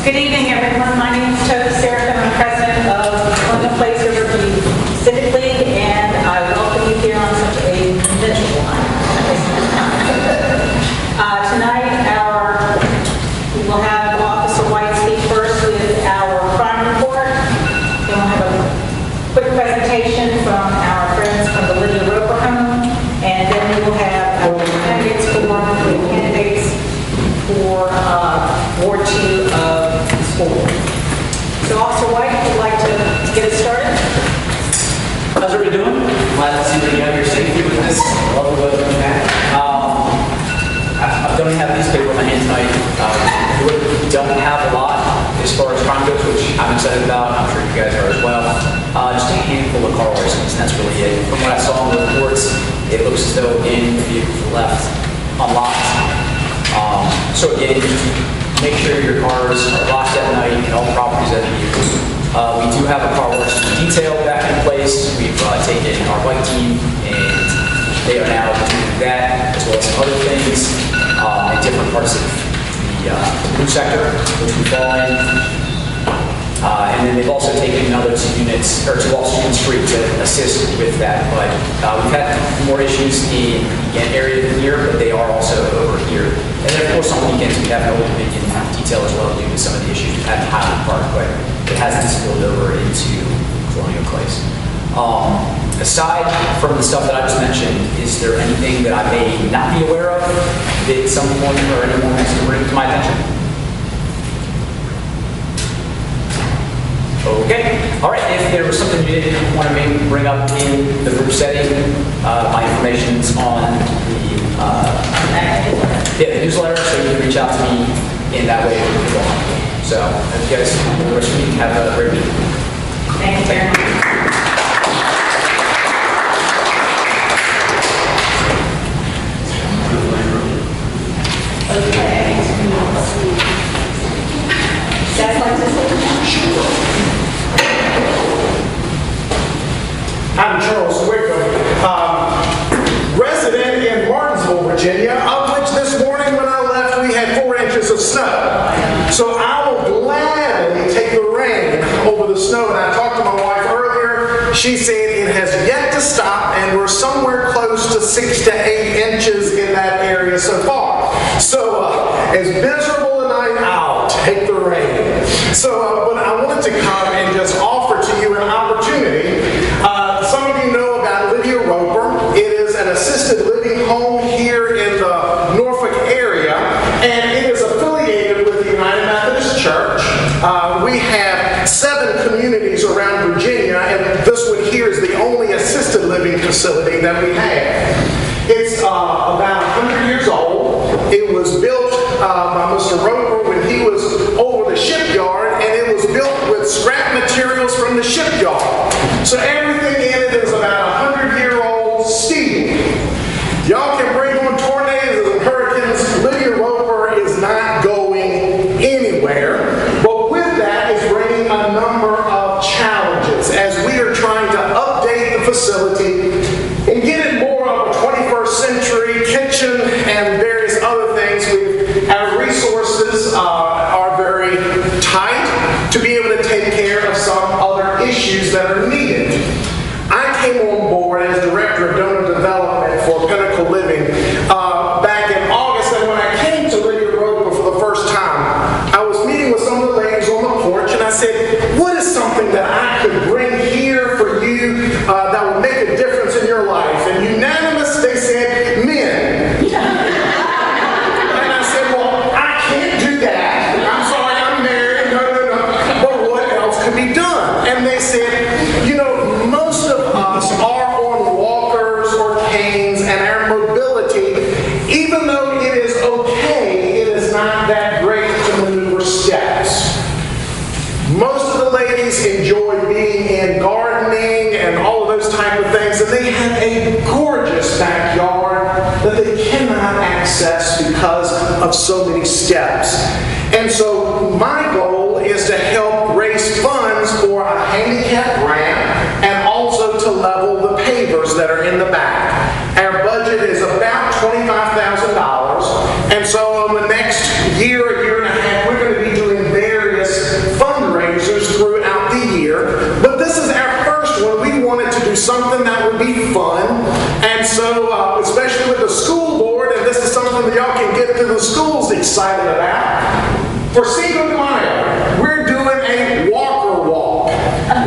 Good evening, everyone. My name is Toby Sarah. I'm president of Colonial Place, Riverview Civic League, and I welcome you here on such a miserable night. Tonight, we will have Officer White speak first with our crime report. Then we'll have a quick presentation from our friends from the Lydia Roper Home, and then we will have our candidates for Ward 2 of the school board. So Officer White, would you like to get us started? How's everybody doing? Glad to see that you have your safety with this. Love the weather and that. I don't have a newspaper in my hand tonight. We don't have a lot as far as crime goes, which I'm excited about. I'm sure you guys are as well. Just a handful of car licenses, and that's really it. From what I saw in the reports, it looks as though in the vehicles left unlocked. So again, make sure your cars are locked at night and all properties that you use. We do have a car wash detail back in place. We've taken our bike team and they are now doing that as well as some other things in different parts of the blue sector, which we fall in. And then they've also taken another 2 units, or 2 off Union Street to assist with that. But we've had more issues in the area here, but they are also over here. And then of course on weekends we have no in detail as well due to some of the issues we've had in Highland Park, but it hasn't spilled over into Colonial Place. Aside from the stuff that I just mentioned, is there anything that I may not be aware of that someone or anyone wants to bring to my attention? Okay. All right. If there was something you didn't want to maybe bring up in the group setting, my information's on the newsletter, so you can reach out to me in that way. So, if you guys have the rest of the week, have a great week. Thank you very much. I'm Charles Wickham, resident in Martinsville, Virginia, of which this morning when I left we had 4 inches of snow. So I will gladly take the rain over the snow. And I talked to my wife earlier. She said it has yet to stop and we're somewhere close to 6 to 8 inches in that area so far. So as miserable a night, I'll take the rain. So but I wanted to come and just offer to you an opportunity. Some of you know about Lydia Roper. It is an assisted living home here in the Norfolk area, and it is affiliated with the United Methodist Church. We have 7 communities around Virginia, and this one here is the only assisted living facility that we have. It's about 100 years old. It was built by Mr. Roper when he was over the shipyard, and it was built with scrap materials from the shipyard. So everything in it is about 100-year-old steel. Y'all can bring on tornadoes and hurricanes. Lydia Roper is not going anywhere. But with that is bringing a number of challenges as we are trying to update the facility and get it more of a 21st century kitchen and various other things. Our resources are very tight to be able to take care of some other issues that are needed. I came on board as Director of Donor Development for Pinnacle Living back in August, and when I came to Lydia Roper for the first time, I was meeting with some of the ladies on the porch, and I said, what is something that I could bring here for you that will make a difference in your life? And unanimous, they said, men. And I said, well, I can't do that. I'm sorry, I'm married. No. But what else could be done? And they said, you know, most of us are on walkers or canes, and our mobility, even though it is okay, it is not that great to maneuver steps. Most of the ladies enjoy being in gardening and all of those type of things, and they have a gorgeous backyard that they cannot access because of so many steps. And so my goal is to help raise funds for a handicap ramp and also to level the pavers that are in the back. Our budget is about $25,000, and so in the next year, a year and a half, we're going to be doing various For Cinco de Mayo, we're doing a walker walk.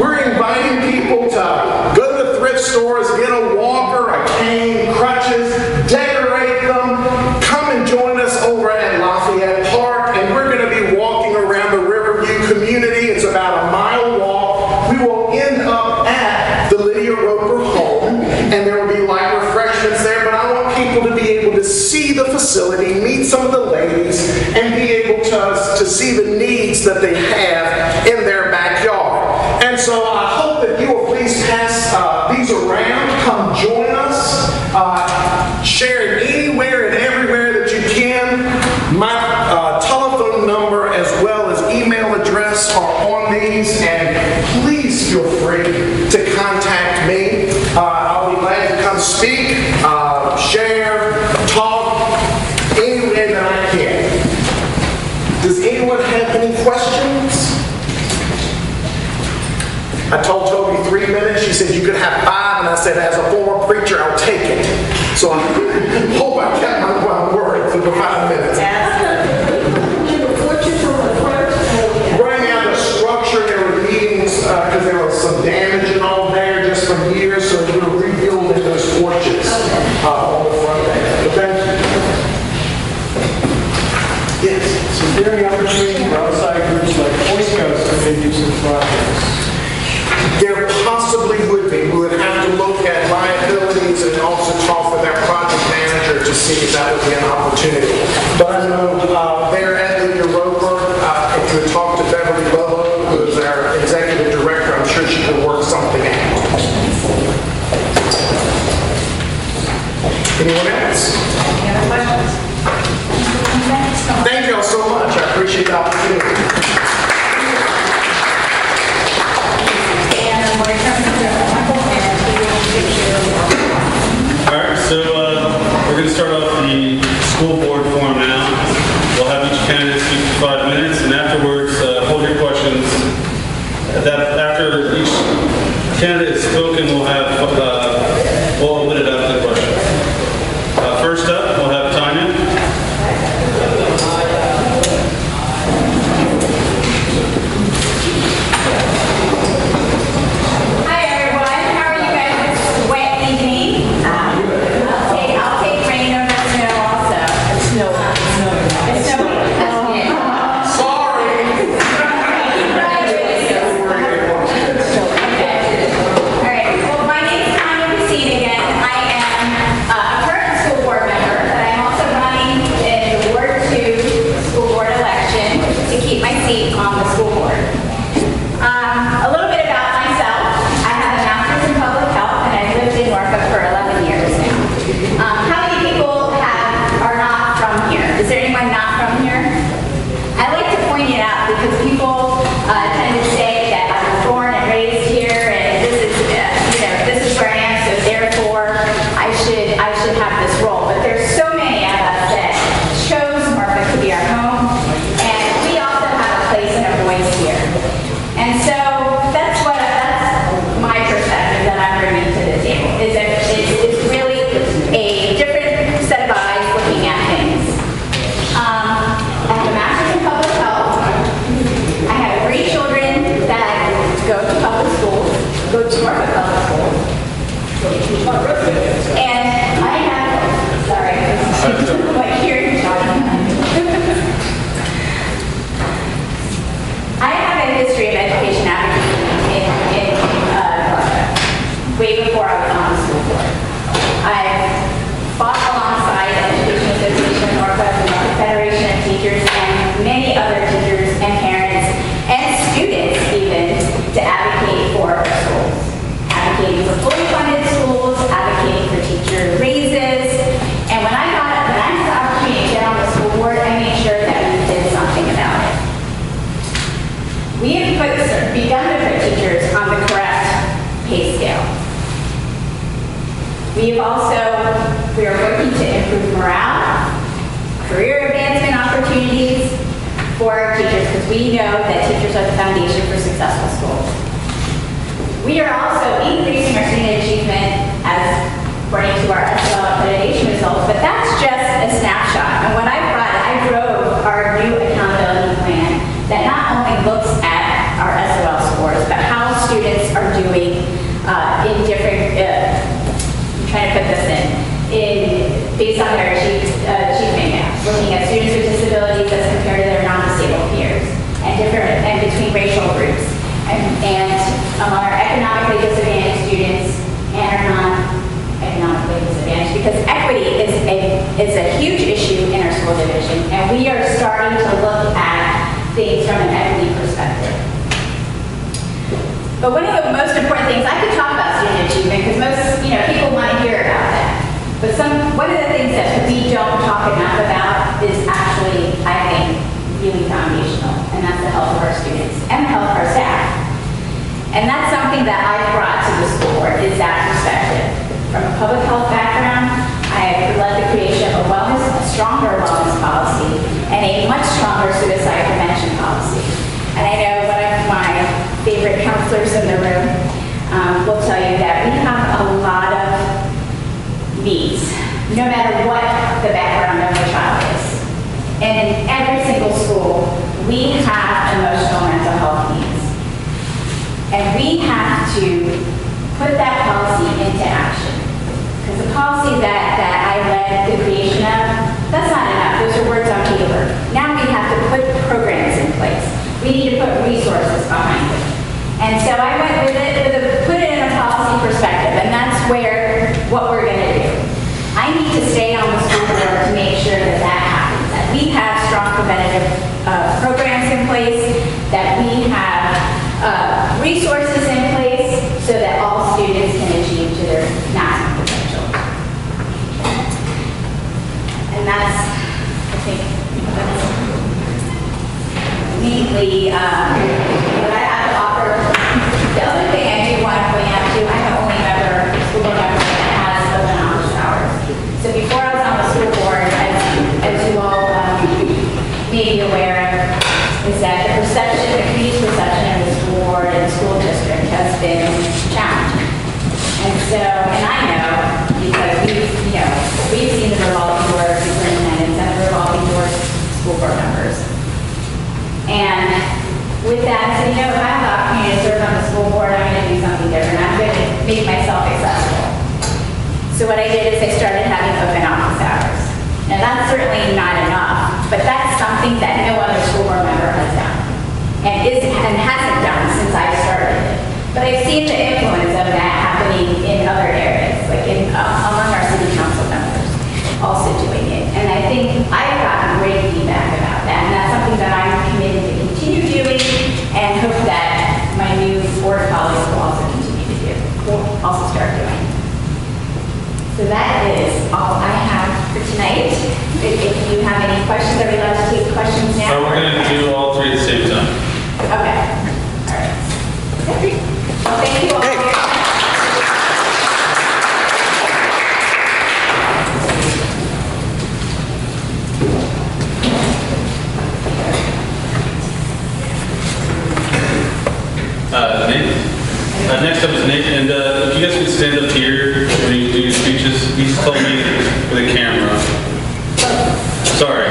We're inviting people to go to the thrift stores, get a walker, a cane, crutches, decorate them. Come and join us over at Lafayette Park, and we're going to be walking around the Riverview community. It's about a mile walk. We will end up at the Lydia Roper home, and there will be light refreshments there, but I want people to be able to see the facility, meet some of the ladies, and be able to see the needs that they have in their backyard. And so I hope that you will please pass these around. Come join us. Share it anywhere and everywhere that you can. My telephone number as well as email address are on these, and please feel free to contact me. I'll be glad to come speak, share, talk, any way that I can. Does anyone have any questions? I told Toby 3 minutes. She said you could have 5, and I said, as a former preacher, I'll take it. So I hope I kept my word for the 5 minutes. Bring out the structure. There were meetings because there was some damage and all there just from years, so we were rebuilding those porches on the front end. But thank you. Yes. So is there any opportunity for outside groups like Boy Scouts to maybe do some projects? There possibly would be. We would have to look at liabilities and also talk with our project manager to see if that would be an opportunity. But I know there at Lydia Roper, if you would talk to Beverly Lobo, who is our executive director, I'm sure she could work something out. Anyone else? Any other questions? Thank you all so much. I appreciate the opportunity. All right, so we're going to start off the school board forum now. We'll have each candidate speak for 5 minutes, and afterwards, hold your questions. After each candidate is spoken, we'll open it up to questions. First up, we'll have Tanya. We are working to improve morale, career advancement opportunities for our teachers, because we know that teachers are the foundation for successful schools. We are also increasing our student achievement as according to our SL accreditation results, but that's just a snapshot. And what I drove our new accountability plan based on their achievement gaps, looking at students with disabilities as compared to their non-disabled peers, and between racial groups, and our economically disadvantaged students and our non-economically disadvantaged, because equity is a huge issue in our school division, and we are starting to look at things from an equity perspective. But one of the most important things, I could talk about student achievement because most people want to hear about that. But one of the things that we don't talk enough about is actually, I think, really foundational, and that's the health of our students and the health of our staff. And that's something that I brought to the school board, is that perspective. From a public health background, I have led the creation of a stronger wellness policy and a much stronger suicide prevention policy. And I know one of my favorite counselors in the room will tell you that we have a lot of needs, no matter what the background of the child is. And in every single school, we have emotional mental health needs. And we have to put that policy into action. Because the policy that I led the creation of, that's not enough. Those are words on paper. Now we have to put programs in place. We need to put resources behind it. And so I went with it, put it in a policy perspective, and that's what we're going to do. I need to stay on the school board to make sure that happens, that we have strong preventative programs in place, that we have resources in place so that all students can achieve to their maximum potential. And that's, I think, mainly what I have to offer. The other thing I do want to point out too, I'm the only school board member that has open office hours. So before I was on the school board, as you all may be aware of, is that the community's perception of the school board and the school district has been challenging. And so, and I know, because we've seen the revolving door of superintendents and the revolving door of school board members. And with that, so if I have the opportunity to serve on the school board, I'm going to do something different. I'm going to make myself accessible. So what I did is I started having open office hours. Now that's certainly not enough, but that's something that no other school board member has done and hasn't done since I started it. But I've seen the influence of that happening in other areas, like among our city council members, also doing it. And I think I've gotten great feedback about that, and that's something that I'm committed to continue doing, and hope that my new board colleagues will also continue to do, will also start doing. So that is all I have for tonight. If you have any questions, are we allowed to take questions now? We're going to do all three at the same time. Okay. All right. Well, thank you all for your time. Next up is Nate, and if you guys could stand up here when you do your speeches. He's told me for the camera. Sorry.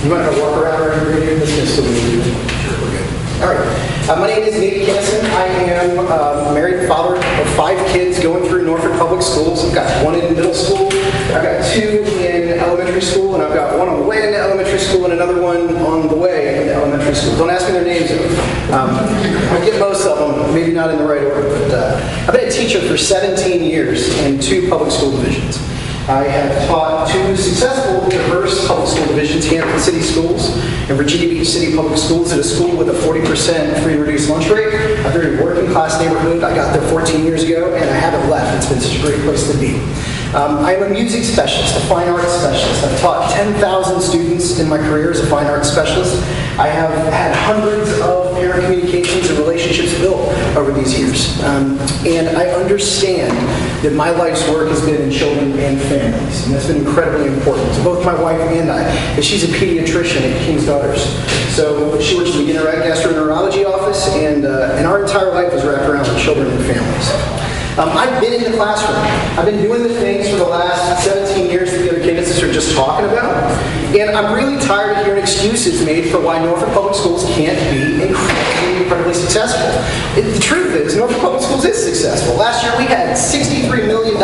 You might want to walk around right here. This is so sure we're good. All right. My name is Nate Kinnison. I am a married father of 5 kids going through Norfolk Public Schools. I've got 1 in middle school, I've got 2 in elementary school, and I've got 1 on the way into elementary school and another 1 on the way into elementary school. Don't ask me their names. I'll get most of them, maybe not in the right order, but I've been a teacher for 17 years in 2 public school divisions. I have taught 2 successful, diverse public school divisions, Hampton City Schools and Virginia Beach City Public Schools, at a school with a 40% free reduced lunch rate, a very working class neighborhood. I got there 14 years ago, and I haven't left. It's been such a great place to be. I am a music specialist, a fine arts specialist. I've taught 10,000 students in my career as a fine arts specialist. I have had hundreds of parent communications and relationships built over these years. And I understand that my life's work has been in children and families. And that's been incredibly important to both my wife and I. And she's a pediatrician at King's Daughters. So she works in the gastroenterology office, and our entire life is wrapped around with children and families. I've been in the classroom. I've been doing the things for the last 17 years that the other candidates are just talking about. And I'm really tired of hearing excuses made for why Norfolk Public Schools can't be incredibly successful. The truth is, Norfolk Public Schools is successful. Last year we had $63 million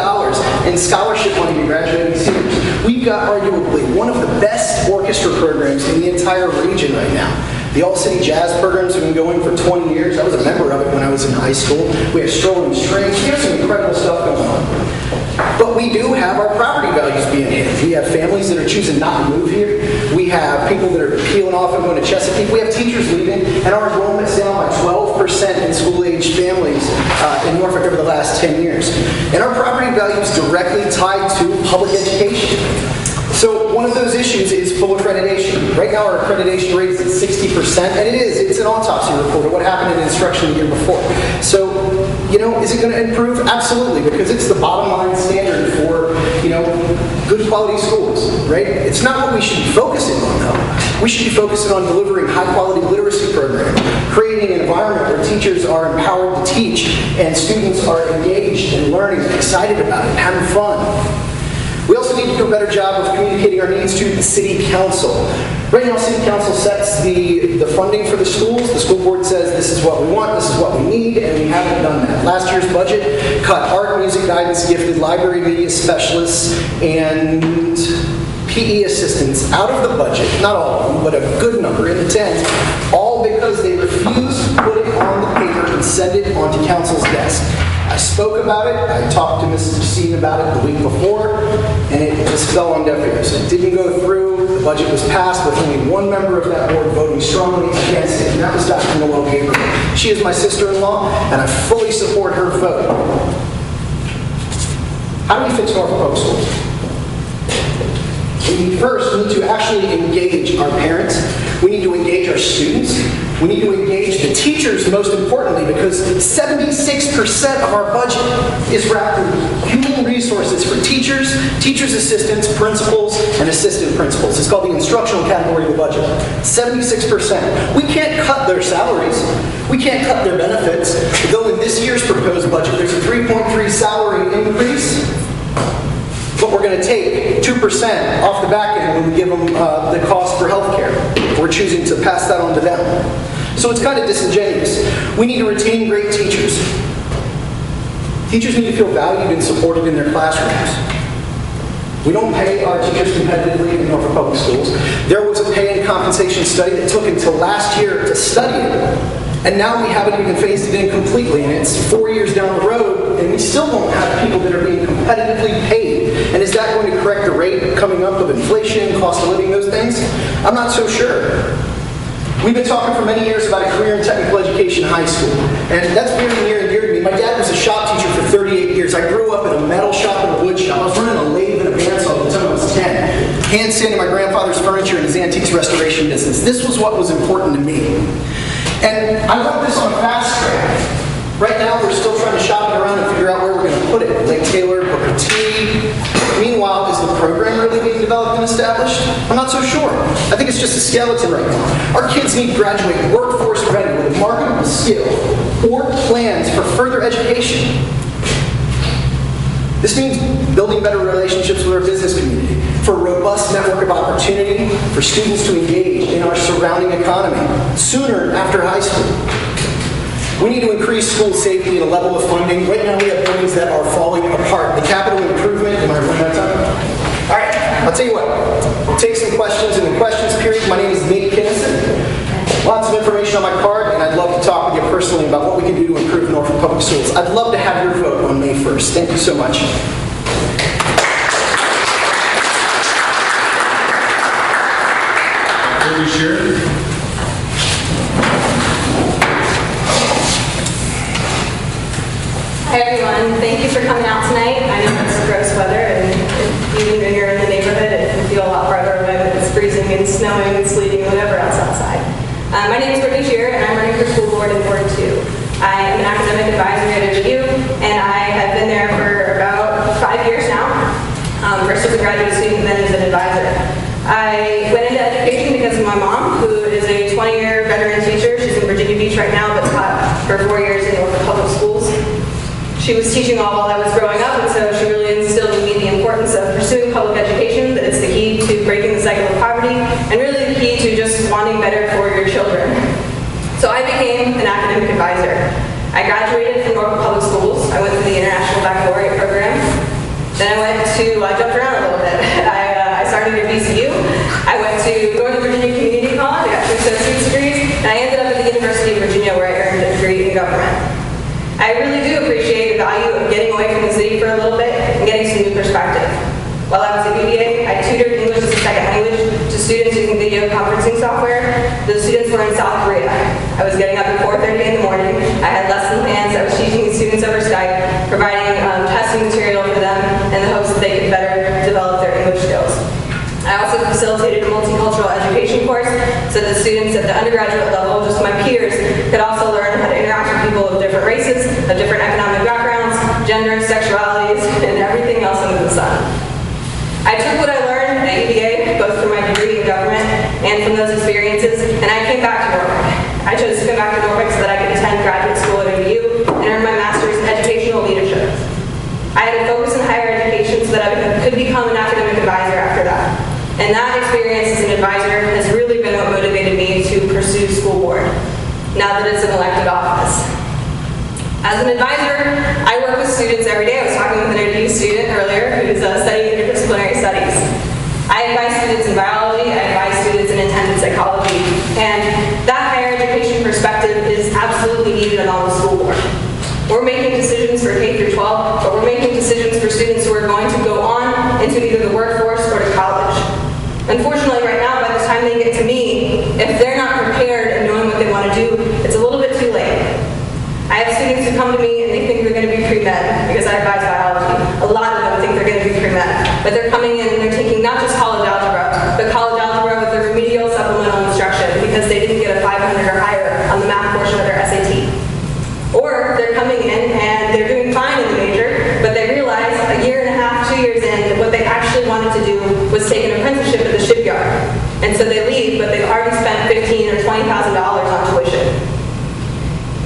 in scholarship money to graduating seniors. We've got arguably one of the best orchestra programs in the entire region right now. The All-City Jazz programs have been going for 20 years. I was a member of it when I was in high school. We have strolling strings. We have some incredible stuff going on. But we do have our property values being hit. We have families that are choosing not to move here. We have people that are peeling off and going to Chesapeake. We have teachers leaving, and our enrollment's down by 12% in school-aged families in Norfolk over the last 10 years. And our property value is directly tied to public education. So one of those issues is full accreditation. Right now our accreditation rate is at 60%, and it's an autopsy report of what happened in instruction the year before. So, is it going to improve? Absolutely, because it's the bottom line standard for, good quality schools, right? It's not what we should be focusing on, though. We should be focusing on delivering high quality literacy programs, creating an environment where teachers are empowered to teach and students are engaged and learning and excited about it, having fun. We also need to do a better job of communicating our needs to the City Council. Right now, City Council sets the funding for the schools. The school board says this is what we want, this is what we need, and we haven't done that. Last year's budget cut art, music guidance, gifted library media specialists, and PE assistants out of the budget, not all of them, but a good number in the tens, all because they refused to put it on the paper and send it onto council's desk. I spoke about it, I talked to Mrs. Justine about it the week before, and it just fell on deaf ears. It didn't go through, the budget was passed with only one member of that board voting strongly against it, and that was Dr. Noel Gabriel. She is my sister-in-law, and I fully support her vote. How do we fix Norfolk Public Schools? First, we need to actually engage our parents. We need to engage our students. We need to engage the teachers, most importantly, because 76% of our budget is wrapped in human resources for teachers, teachers' assistants, principals, and assistant principals. It's called the instructional category of the budget. 76%. We can't cut their salaries. We can't cut their benefits. Though in this year's proposed budget, there's a 3.3 salary increase. But we're going to take 2% off the back end when we give them the cost for health care. We're choosing to pass that on to them. So it's kind of disingenuous. We need to retain great teachers. Teachers need to feel valued and supported in their classrooms. We don't pay our teachers competitively in Norfolk Public Schools. There was a pay and compensation study that took until last year to study it. And now we haven't even phased it in completely, and it's 4 years down the road, and we still don't have people that are being competitively paid. And is that going to correct the rate coming up of inflation, cost of living, those things? I'm not so sure. We've been talking for many years about a career in technical education high school, and that's very near and dear to me. My dad was a shop teacher for 38 years. I grew up in a metal shop and a wood shop. I was running a lathe and a bandsaw by the time I was 10. Hand sanding my grandfather's furniture in his antiques restoration business. This was what was important to me. And I want this on a fast track. Right now, we're still trying to shop it around and figure out where we're going to put it. Lake Taylor, Booker T. Meanwhile, is the program really being developed and established? I'm not so sure. I think it's just a skeleton right now. Our kids need to graduate workforce ready with a marketable skill or plans for further education. This means building better relationships with our business community, for a robust network of opportunity for students to engage in our surrounding economy sooner after high school. We need to increase school safety and a level of funding. Right now we have buildings that are falling apart. The capital improvement, am I running out of time? All right, I'll tell you what. We'll take some questions in the questions period. My name is Nate Kinnison. Lots of information on my card, and I'd love to talk with you personally about what we can do to improve Norfolk Public Schools. I'd love to have your vote on May 1st. Thank you so much. Hi everyone, thank you for coming out tonight. I know it's gross weather, and even when you're in the neighborhood, it can feel a lot farther away when it's freezing and snowing and sleeting and whatever else outside. My name is Riverview, and I'm running for school board in Ward 2. I am an academic advisor at Riverview, and I have been there for about 5 years now. First as a graduate student, then as an advisor. I went into education because of my mom, who is a 20-year veteran teacher. She's in Virginia Beach right now, but taught for 4 years in Norfolk Public Schools. She was teaching all while I was growing up, and so she really instilled in me the importance of pursuing public education, that it's the key wanting better for your children. So I became an academic advisor. I graduated from Norfolk Public Schools. I went to the International Baccalaureate program. Then I jumped around a little bit. I started at VCU. I went to Northern Virginia Community College. I got 2 associate's degrees. And I ended up at the University of Virginia where I earned a degree in government. I really do appreciate the value of getting away from the city for a little bit and getting some new perspective. While I was at UVA, I tutored English as a second language to students using video conferencing software. Those students were in South Korea. I was getting up at 4:30 in the morning. I had lesson plans. I was teaching the students over Skype, providing testing material for them in the hopes that they could better develop their English skills. I also facilitated a multicultural education course so that students at the undergraduate level, just my peers, could also learn how to interact with people of different races, of different economic backgrounds, genders, sexualities, and everything else under the sun. I took what I learned at UVA, both from my degree in government and from those experiences, and I came back to Norfolk. I chose to come back to Norfolk so that I could attend graduate school at OU and earn my master's in educational leadership. I had a focus in higher education so that I could become an academic advisor after that. And that experience as an advisor has really been what motivated me to pursue school board, now that it's an elected office. As an advisor, I work with students every day. I was talking with an OU student earlier who's studying interdisciplinary studies. I advise students in biology, I advise students in intended psychology, and that higher education perspective is absolutely needed on the school board. We're making decisions for K through 12, but we're making decisions for students who are going to go on into either the workforce or to college. Unfortunately, right now, by the time they get to me, if they're not prepared and knowing what they want to do, it's a little bit too late. I have students who come to me and they think they're going to be pre-med because I advise biology. A lot of them think they're going to be pre-med, but they're coming in and they're taking not just college algebra, but college algebra with their remedial supplemental instruction because they didn't get a 500 or higher on the math portion of their SAT. Or they're coming in and they're doing fine in the major, but they realize a year and a half, 2 years in, that what they actually wanted to do was take an apprenticeship at the shipyard. And so they leave, but they've already spent $15,000 or $20,000 on tuition.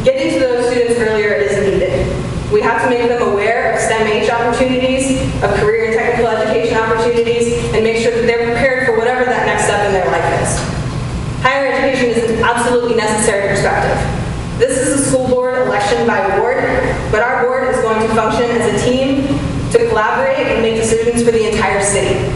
Getting to those students earlier is needed. We have to make them aware of STEM-H opportunities, of career and technical education opportunities, and make sure that they're prepared for whatever that next step in their life is. Higher education is an absolutely necessary perspective. This is a school board election by ward, but our board is going to function as a team to collaborate and make decisions for the entire city.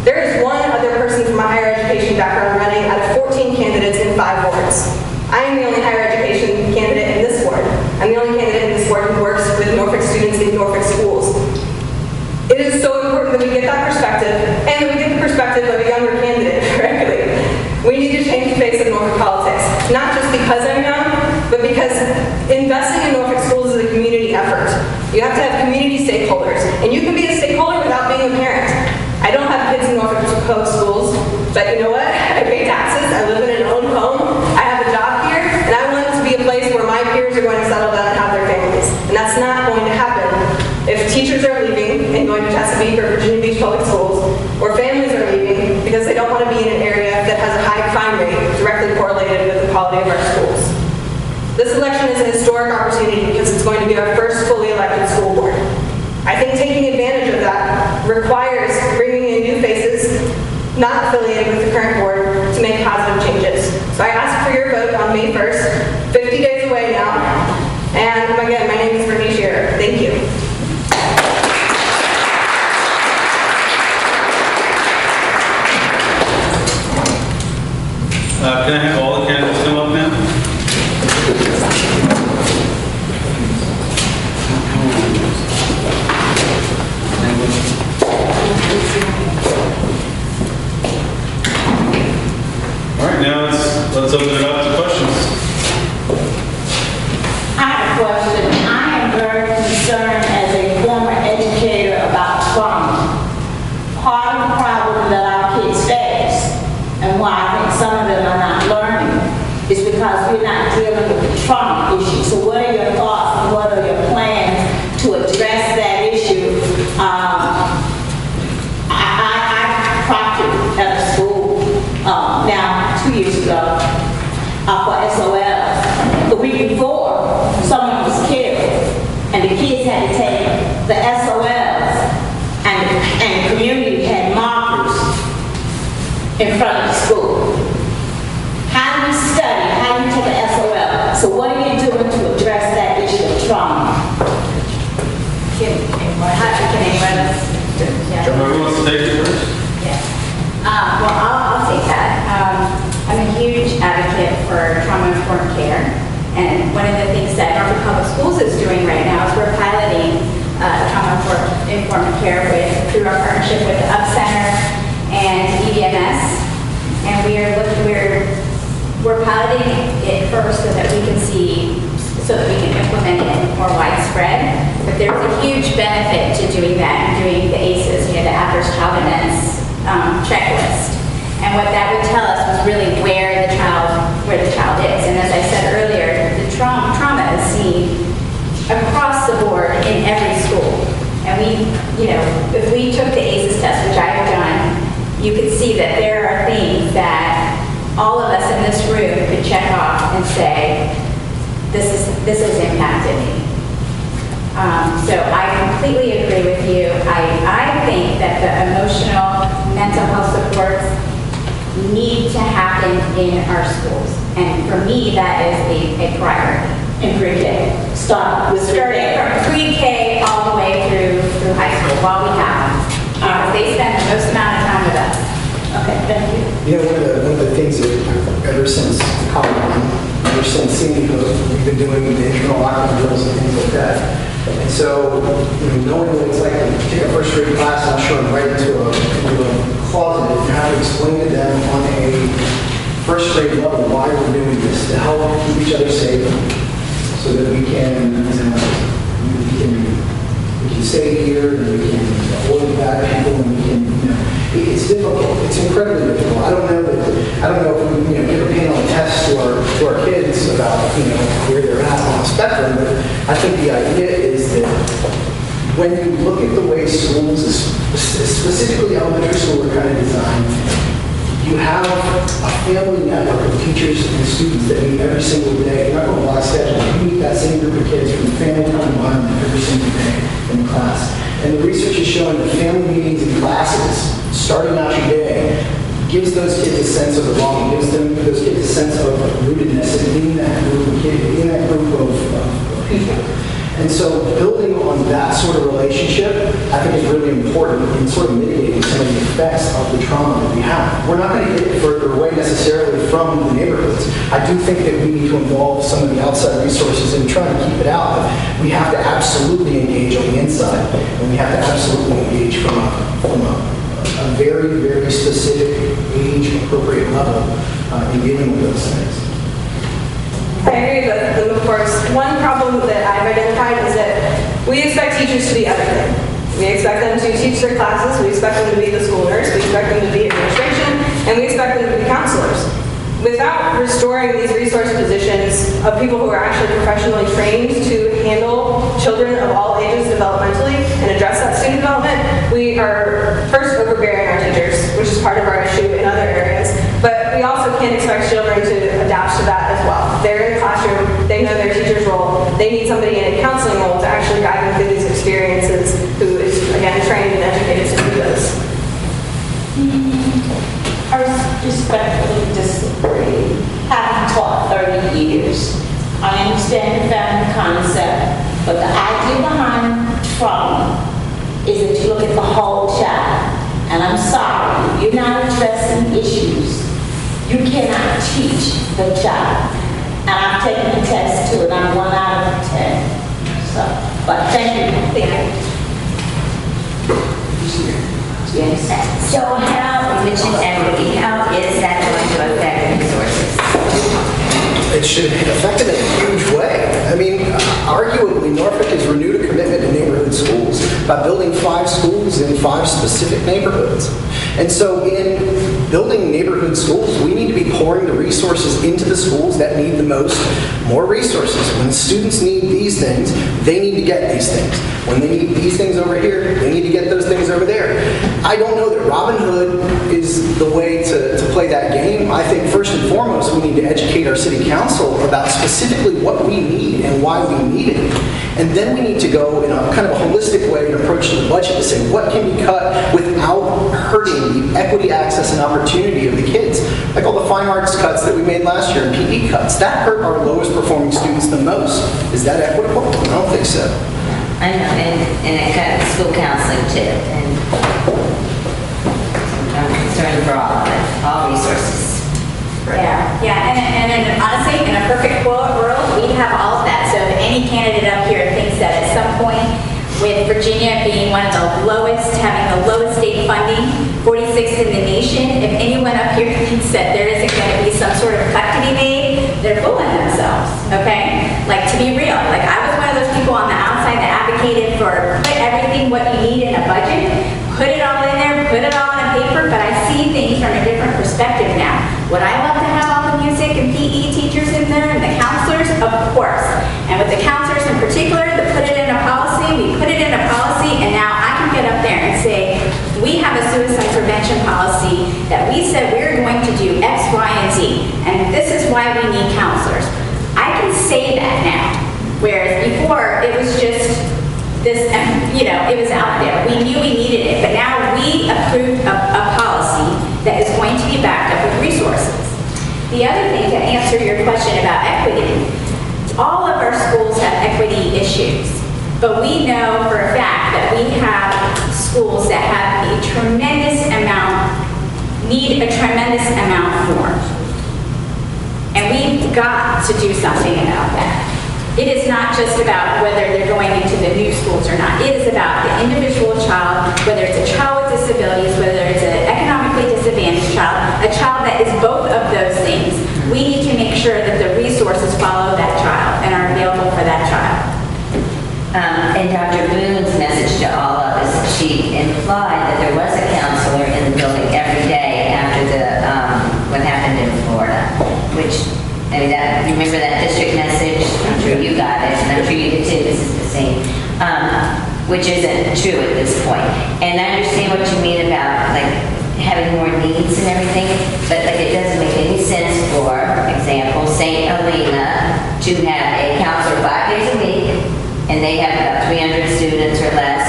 There is one other person from a higher education background running out of 14 candidates in 5 wards. I am the only higher education candidate in this ward. I'm the only candidate in this ward who works with Norfolk students in Norfolk schools. It is so important that we get that perspective, and that we get the perspective of a younger candidate, frankly. We need to change the face of Norfolk politics, not just because I'm young, but because investing in Norfolk schools is a community effort. You have to have community stakeholders, and you can be a stakeholder without being a parent. I don't have kids in Norfolk public schools, but you know what? I pay taxes, I live in an owned home, I have a job here, and I want it to be a place where my peers are going to settle down and have their families. And that's not going to happen if teachers are leaving and going to Chesapeake or Virginia Beach public schools, or families are leaving because they don't want to be in an area that has a high crime rate directly correlated with the quality of our schools. This election is a historic opportunity because it's going to be our first fully elected school board. I think taking advantage of that requires bringing in new faces, not affiliated with the current board, to make positive changes. So I ask for your vote on May 1st, 50 days away now. And again, my name is Brittany Shearer. Thank you. Can I have all the candidates come up now? All right, now let's open it up to questions. I have a question. I am very concerned as a former educator about trauma. Part of the problem that our kids face, and why I think some of them are not learning, is because we're not dealing with the trauma issue. So what are your thoughts and what are your plans to address that issue? I proctored at a school now 2 years ago for SOLs. The week before, someone was killed, and the kids had to take the SOLs, and the community had markers in front of the school. of the things that Norfolk Public Schools is doing right now is we're piloting trauma-informed care through our partnership with the Up Center and EDMS, and we're piloting it first so that we can implement it more widespread. But there's a huge benefit to doing that and doing the ACEs, the Adverse Child Events checklist. And what that would tell us was really where the child is. And as I said earlier, the trauma is seen across the board in every school. And if we took the ACEs test, which I have done, you could see that there are things that all of us in this room could check off and say, this has impacted me. So I completely agree with you. I think that the emotional, mental health supports need to happen in our schools. And for me, that is a priority. In pre-K. Starting from pre-K all the way through high school while we have them. They spend the most amount of time with us. Okay, thank you. One of the things that ever since college, ever since Senior Hook, we've been doing the internal locker drills and things like that. And so, knowing what it's like to take a first grade class, I'm sure I'm right into a closet and have to explain to them on a first grade level why we're doing this, to help keep each other safe, so that we can stay here and we can avoid bad people and we can, it's difficult. It's incredibly difficult. I don't know if we give a panel test to our kids about where they're at on the spectrum, but I think the idea is that when you look at the way schools, specifically elementary school, are kind of designed, you have a family network of teachers and students that meet every single day. You're not going to block schedule. You meet that same group of kids from the family time environment every single day in class. And the research is showing that family meetings in classes, starting out your day, gives those kids a sense of belonging, gives those kids a sense of rootedness in that group of kids, in that group of people. And so building on that sort of relationship, I think is really important in sort of mitigating some of the effects of the trauma that we have. We're not going to get it further away necessarily from the neighborhoods. I do think that we need to involve some of the outside resources in trying to keep it out, but we have to absolutely engage on the inside, and we have to absolutely engage from a very, very specific age-appropriate level in dealing with those things. I agree with them, of course. One problem that I've identified is that we expect teachers to be everything. We expect them to teach their classes, we expect them to be the school nurse, we expect them to be administration, and we expect them to be counselors. Without restoring these resource positions of people who are actually professionally trained to handle children of all ages developmentally and address that student development, we are first overbearing our teachers, which is part of our issue in other areas. But we also can't expect children to adapt to that as well. They're in the classroom, they know their teacher's role, they need somebody in a counseling role to actually guide them through these experiences who is, again, trained and educated to do this. I respectfully disagree. Having taught 30 years, I understand the family concept, but the idea behind trauma is that you look at the whole child. And I'm sorry, if you're not addressing issues, you cannot teach the child. And I've taken the test too, and I'm 1 out of 10. So, but thank you. Yes. So how, you mentioned equity, how is that going to affect resources? It should affect it in a huge way. I mean, arguably, Norfolk has renewed a commitment to neighborhood schools by building 5 schools in 5 specific neighborhoods. And so in building neighborhood schools, we need to be pouring the resources into the schools that need the most, more resources. When students need these things, they need to get these things. When they need these things over here, they need to get those things over there. I don't know that Robin Hood is the way to play that game. I think first and foremost, we need to educate our city council about specifically what we need and why we need it. And then we need to go in a kind of a holistic way and approach the budget to say what can be cut without hurting the equity, access, and opportunity of the kids. Like all the fine arts cuts that we made last year and PE cuts. That hurt our lowest performing students the most. Is that equitable? I don't think so. I know, and it cut school counseling too, and I'm concerned for all resources. Yeah, and honestly, in a perfect world, we'd have all of any candidate up here thinks that at some point, with Virginia being one of the lowest, having the lowest state funding, 46th in the nation, if anyone up here thinks that there isn't going to be some sort of cut to be made, they're fooling themselves, okay? Like, to be real, like, I was one of those people on the outside that advocated for put everything what you need in a budget, put it all in there, put it all on a paper, but I see things from a different perspective now. Would I love to have all the music and PE teachers in there and the counselors? Of course. And with the counselors in particular, to put it in a policy, we put it in a policy, and now I can get up there and say, we have a suicide prevention policy that we said we're going to do X, Y, and Z, and this is why we need counselors. I can say that now, whereas before it was just this, it was out there. We knew we needed it, but now we approved a policy that is going to be backed up with resources. The other thing, to answer your question about equity, all of our schools have equity issues, but we know for a fact that we have schools that have need a tremendous amount more. And we've got to do something about that. It is not just about whether they're going into the new schools or not. It is about the individual child, whether it's a child with disabilities, whether it's an economically disadvantaged child, a child that is both of those things. We need to make sure that the resources follow that child and are available for that child. And Dr. Boone's message to all of us, she implied that there was a counselor in the building every day after what happened in Florida, which, you remember that district message? I'm sure you got it, and I'm sure you did too. This is the same, which isn't true at this point. And I understand what you mean about having more needs and everything, but it doesn't make any sense, for example, St. Helena to have a counselor 5 days a week, and they have about 300 students or less,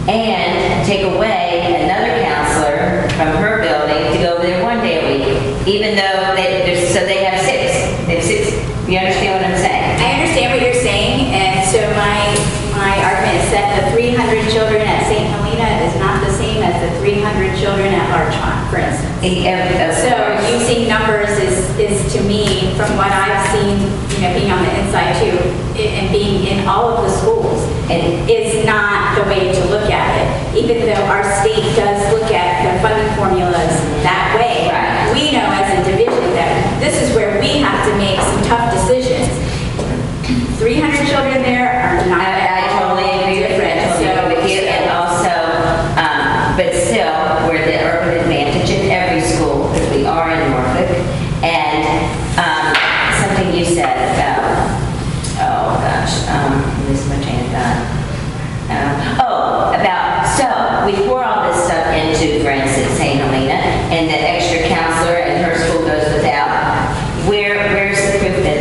and take away another counselor from her building to go over there 1 day a week, even though they have six. They have six. You understand what I'm saying? I understand what you're saying, and so my argument is that the 300 children at St. Helena is not the same as the 300 children at Larchmont, for instance. So using numbers is to me, from what I've seen, being on the inside too, and being in all of the schools, is not the way to look at it. Even though our state does look at the funding formulas that way, right. We know as a division that this is where we have to make some tough decisions. 300 children there are not I totally agree with you. And also, but still, we're the urban advantage in every school, because we are in Norfolk. And something you said about, lose my train of thought. We pour all this stuff into, for instance, St. Helena, and that extra counselor and her school goes without. Where's the proof that,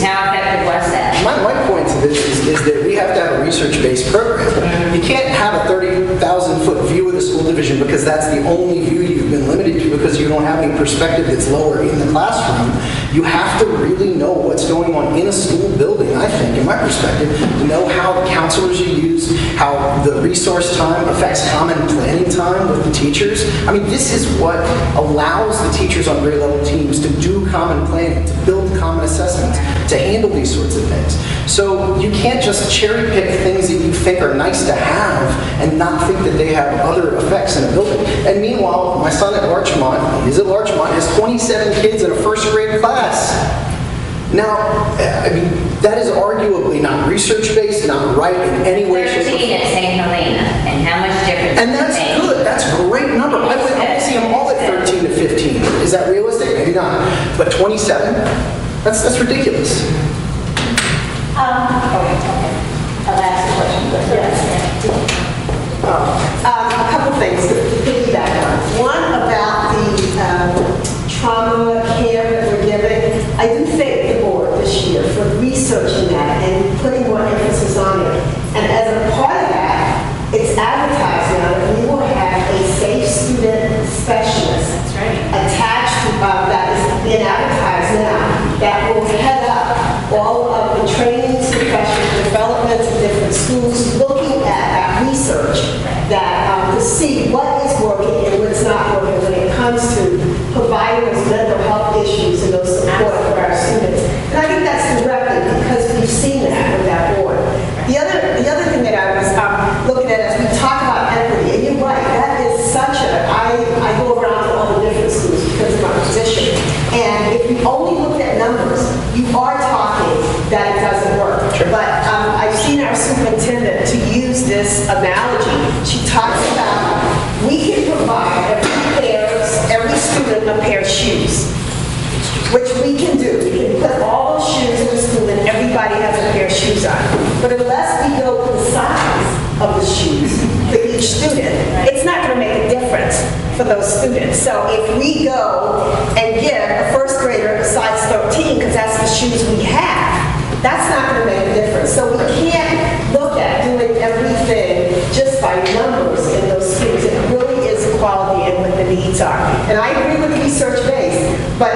how effective was that? My point to this is that we have to have a research-based program. You can't have a 30,000-foot view of the school division because that's the only view you've been limited to, because you don't have any perspective that's lower in the classroom. You have to really know what's going on in a school building, I think, in my perspective, to know how the counselors are used, how the resource time affects common planning time with the teachers. I mean, this is what allows the teachers on grade level teams to do common planning, to build common assessments, to handle these sorts of things. So you can't just cherry pick things that you think are nice to have and not think that they have other effects in a building. And meanwhile, my son at Larchmont, has 27 kids in a first grade class. Now, that is arguably not research-based, not right in any way, shape, or form. 13 at St. Helena, and how much difference? And that's good. That's a great number. I would see them all at 13 to 15. Is that realistic? Maybe not. But 27? That's ridiculous. I'll ask a question. A couple things to piggyback on. One about the trauma care that we're giving. I do thank the board this year for researching that and putting more emphasis on it. And as a part of that, it's advertised now that we will have a safe student specialist attached to that is being advertised now that will head up all of the trainings, professional development in different schools, looking at that research that to see what is working and what's not working when it comes to providing those mental health issues and those support for our students. And I think that's directly because analogy. She talks about we can provide every student a pair of shoes, which we can do. We can put all those shoes in the school and everybody has a pair of shoes on. But unless we go with the size of the shoes for each student, it's not going to make a difference for those students. So if we go and give a first grader a size 13, because that's the shoes we have, that's not going to make a difference. So we can't look at doing everything just by numbers in those schools. It really is quality and what the needs are. And I agree with research based, but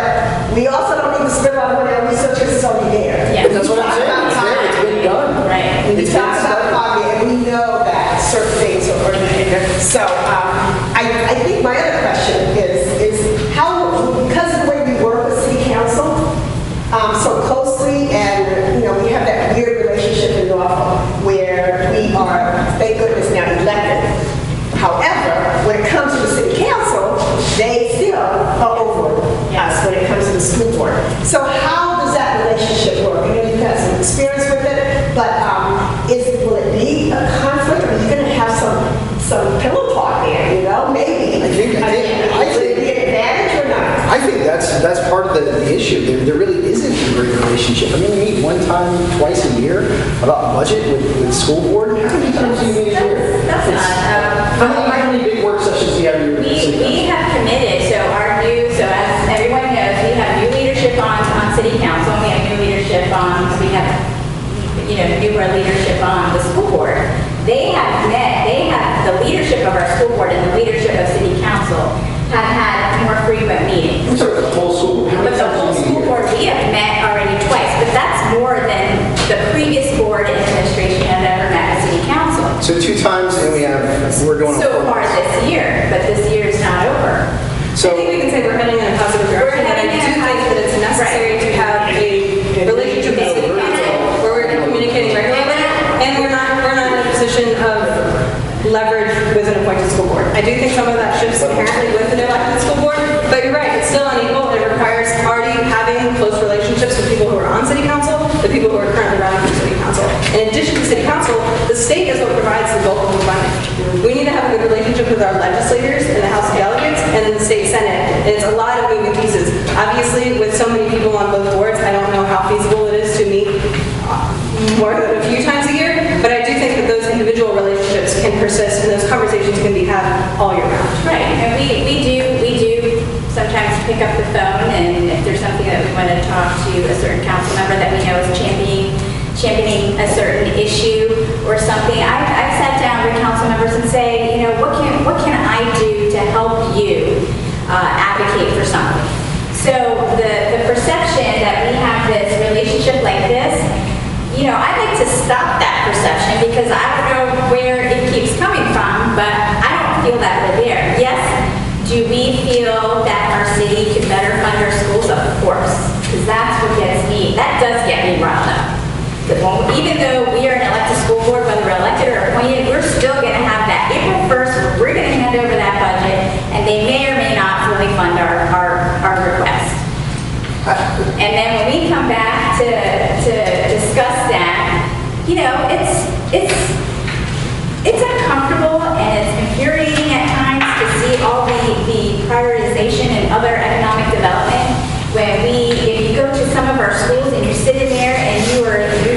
we also don't need to spend a lot of money on research because it's already there. Yeah. That's what I'm saying. It's there. It's been done. Right. When you talk about poverty, and we know that certain things are needed. So I think my other question is how, because of the way we work with city council so closely, and we have that weird relationship in Norfolk where we are, thank goodness, now elected. However, when it comes to the city council, they still are over us when it comes to the school board. So how does that relationship work? I know you've had some experience with it, but will it be a conflict? Are you going to have some pillow talk there? Maybe. I think would it be an advantage or not? I think that's part of the issue. There really isn't a great relationship. I mean, we meet one time, twice a year about budget with school board. How many times do you meet a year? That's not. How many big work sessions do you have in your city council? We have committed, so as everyone knows, we have new leadership on city council, we have new leadership we have, newer leadership on the school board. They have the leadership of our school board and the leadership of city council have had more frequent meetings. I'm sorry, the whole school board. How many But the times whole do you school meet? board, we have met already twice, but that's more than the previous board and administration have ever met with city council. So 2 times, and we're going So on 4 far months. this year, but this year is not over. I think we can say we're heading in a positive direction, but I do think that it's necessary to have a relationship with city council where we're communicating regularly, and we're not in a position of leverage with an appointed school board. I do think some of that shifts inherently with an elected school board, but you're right, it's still unequal. It requires already having close relationships with people who are on city council, the people who are currently running for city council. In addition to city council, the state is what provides the bulk of the funding. We need to have a good relationship with our legislators in the House of Delegates and in the state Senate. And it's a lot of moving pieces. Obviously, with so many people on both boards, I don't know how feasible it is to meet more than a few times a year, but I do think that those individual relationships can persist and those conversations can be had all year round. Right, and we do sometimes pick up the phone, and if there's something that we want to talk to a certain council member that we know is championing a certain issue or something, I've sat down with council members and say, what can I do to help you advocate for something? So the perception that we have this relationship like this, I'd like to stop that perception because I don't know where it keeps coming from, but I don't feel that we're there. Yes, do we feel that our city could better fund our schools? Of course, because that's what that does get me riled up. Even though we are an elected school board, whether we're elected or appointed, we're still going to have that April 1st, we're going to hand over that budget, and they may or may not fully fund our request. And then when we come back to discuss that, it's uncomfortable and it's infuriating at times to see all the prioritization and other economic development. If you go to some of our schools and you're sitting there and you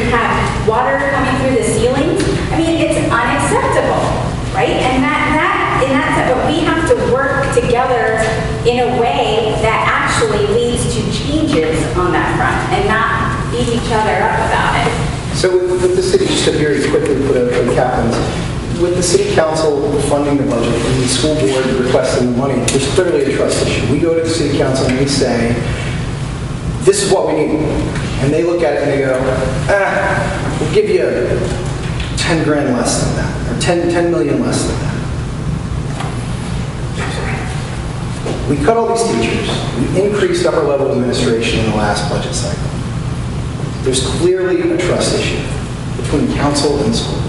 have water coming through the ceilings, I mean, it's unacceptable, right? But we have to work together in a way that actually leads to changes on that front and not beat each other up about it. So with the city, just to very quickly put a cap on this, with the city council funding the budget and the school board requesting the money, there's clearly a trust issue. We go to the city council and we say, this is what we need. And they look at it and they go, we'll give you 10 grand less than that, or 10 million less than that. We cut all these teachers. We increased upper level administration in the last budget cycle. There's clearly a trust issue between council and school.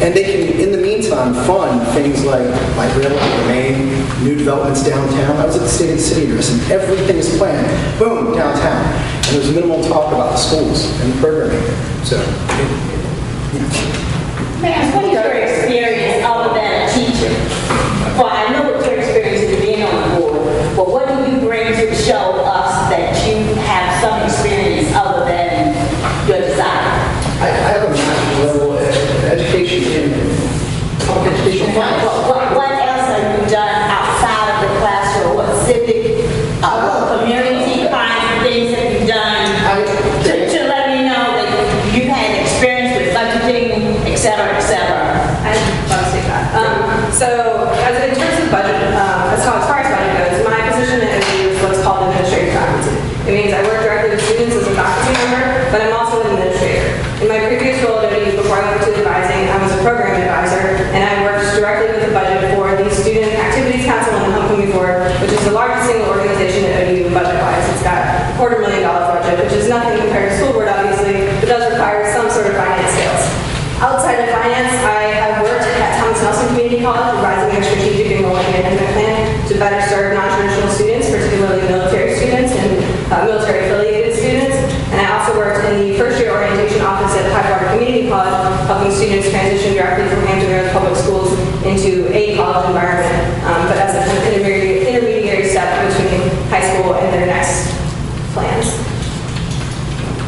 And they can, in the meantime, fund things like light rail on the main, new developments downtown. I was at the State of the City address, and everything is planned. Boom, downtown. And there's minimal talk about the schools and the programming there. So, Ma'am, what is your experience other than a teacher? Well, I know what your experience is being on the board, but what do you bring to show us that you have some experience other than your desire? I have a master's level education in public education. What else have you done outside of the classroom? What civic, community kinds of things have you done to let me know that you've had experience with budgeting, et cetera, et cetera? I'd love to take that. So, in terms of budget, as far as budget goes, my position at OU is what's called administrative faculty. It means I work directly with students as a faculty member, but I'm also an administrator. In my previous role at OU, before I went to advising, I was a program advisor, and I worked directly with the budget for the Student Activities Council and the Homecoming Board, which is the largest single organization at OU budget-wise. It's got a $250,000 budget, which is nothing compared to school board, obviously, but does require some sort of finance skills. Outside of finance, I have worked at Thomas Nelson Community College, advising their strategic enrollment management plan to better serve non-traditional students, particularly military students and military-affiliated students. And I also worked in the first-year orientation office at Tidewater Community College, helping students transition directly from Hampton Roads Public Schools into a college environment, but as an intermediary step between high school and their next plans.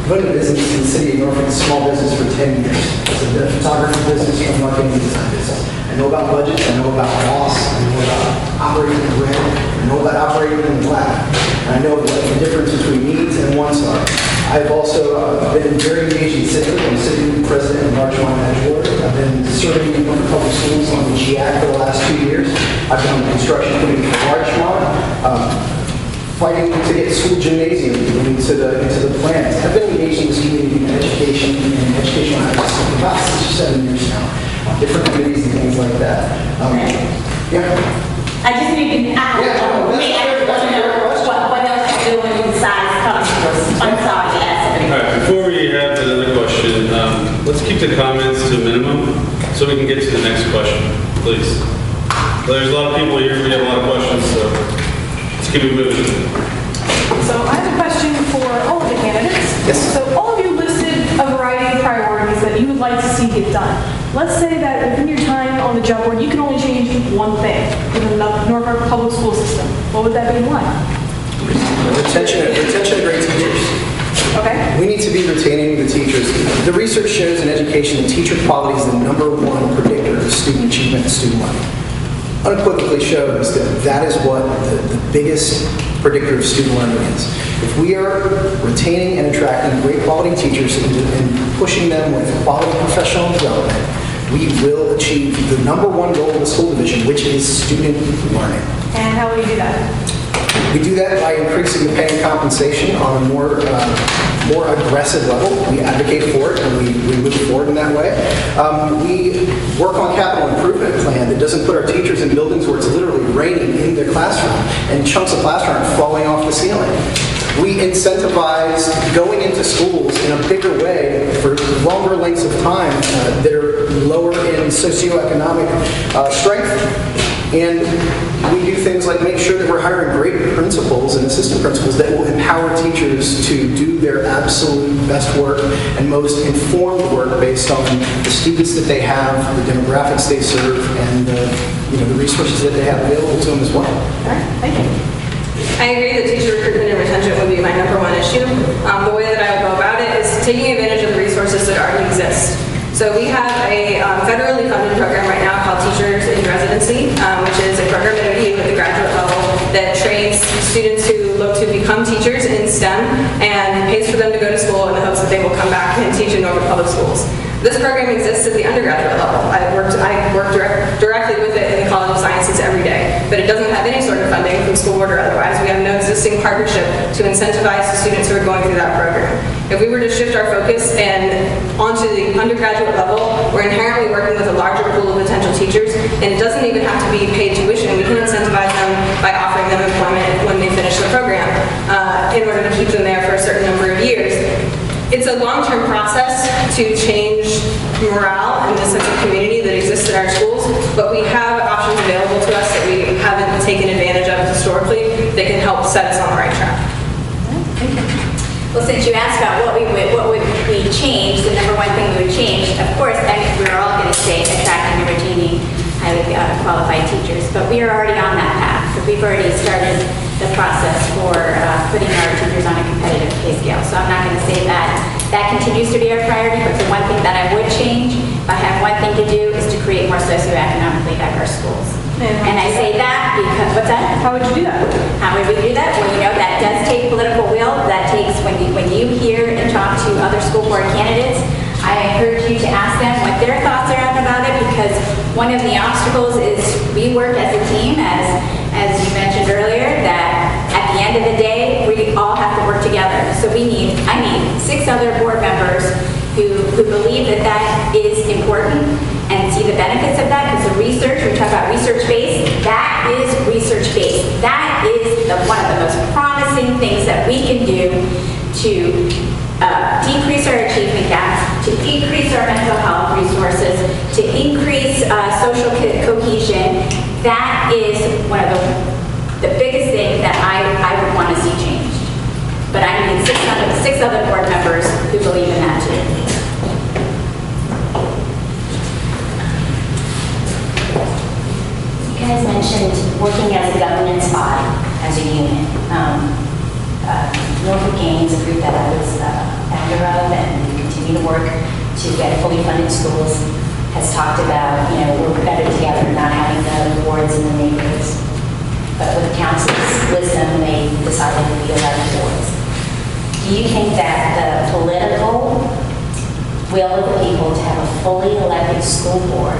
I've owned a business in the city of Norfolk, a small business for 10 years. It's a photography business and a marketing design business. I know about budgets, I know about loss, I know about operating in the red, I know about operating in the black, and I know what the difference between needs and wants are. I've also been very engaged in Civic. I'm Civic president in Larchmont and Edgewater. I've been serving in Norfolk Public Schools on the GIAC for the last 2 years. I've been on the construction committee for Larchmont. Fighting to get school gymnasium into the plans. I've been engaged in this community in education and educational access for about 6 or 7 years now. Different committees and things like that. I just need to, I want to know what else you're doing besides customers. I'm sorry to ask. All right, before we have another question, let's keep the comments to a minimum so we can get to the next question, please. There's a lot of people here, we have a lot of questions, so let's keep it moving. So I have a question for all of the candidates. Yes. So all of you listed a variety of priorities that you would like to see get done. Let's say that within your time on the job board, you can only change one thing within the Norfolk public school system. What would that be and why? Retention of great teachers. Okay. We need to be retaining the teachers. The research shows in education that teacher quality is the #1 predictor of student achievement and student learning. Unequivocally shows that is what the biggest predictor of student learning is. If we are retaining and attracting great quality teachers and pushing them with quality professional development, we will achieve the #1 goal of the school division, which is student learning. And how will you do that? We do that by increasing the pay and compensation on a more aggressive level. We advocate for it and we move forward in that way. We work on capital improvement plan that doesn't put our teachers in buildings where it's literally raining in their classroom and chunks of plaster are falling off the ceiling. We incentivize going into schools in a bigger way for longer lengths of time that are lower in socioeconomic strength. And we do things like make sure that we're hiring great principals and assistant principals that will empower teachers to do their absolute best work and most informed work based on the students that they have, the demographics they serve, and the resources that they have available to them as well. All right, thank you. I agree that teacher recruitment and retention would be my #1 issue. The way that I would go about it is taking advantage of the resources that already exist. So we have a federally funded program right now called Teachers in Residency, which is a program at OU at the graduate level that trains students who look to become teachers in STEM and pays for them to go to school in the hopes that they will come back and teach in Norfolk Public Schools. This program exists at the undergraduate level. I work directly with it in the College of Sciences every day, but it doesn't have any sort of funding from school board or otherwise. We have no existing partnership to incentivize the students who are going through that program. If we were to shift our focus and onto the undergraduate level, we're inherently working with a larger pool of potential teachers, and it doesn't even have to be paid tuition. We can incentivize them by offering them employment when they finish the program in order to keep them there for a certain number of years. It's a long-term process to change morale and the sense of community that exists in our schools, but we have options available to us that we haven't taken advantage of historically that can help set us on the right track. Well, since you asked about what would we change, the #1 thing we would change, of course, we're all going to say qualified teachers, but we are already on that path, because we've already started the process for putting our teachers on a competitive pay scale. So I'm not going to say that that continues to be our priority, but the one thing that I would change, if I have one thing to do, is to create more socioeconomically diverse schools. And I say that because, what's that? How would you do that? How would we do that? Well, that does take political will. That takes, when you hear and talk to other school board candidates, I encourage you to ask them what their thoughts are about it, because one of the obstacles is we work as a team, as you mentioned earlier, that at the end of the day, we all have to work together. So I need 6 other board members who believe that that is important and see the benefits of that, because the research, we talk about research-based, that is research-based. That is one of the most promising things that we can do to decrease our achievement gaps, to increase our mental health resources, to increase social cohesion. That is one of the biggest things that I would want to see changed. But I need 6 other board members who believe in that too. You guys mentioned working as a governance body, as a unit. Norfolk Gaines, a group that I was founder of, and we continue to work to get fully funded schools, has talked about, we're better together, not having the wards in the neighborhoods. But with council's wisdom, they decided to be 11 wards. Do you think that the political will of the people to have a fully elected school board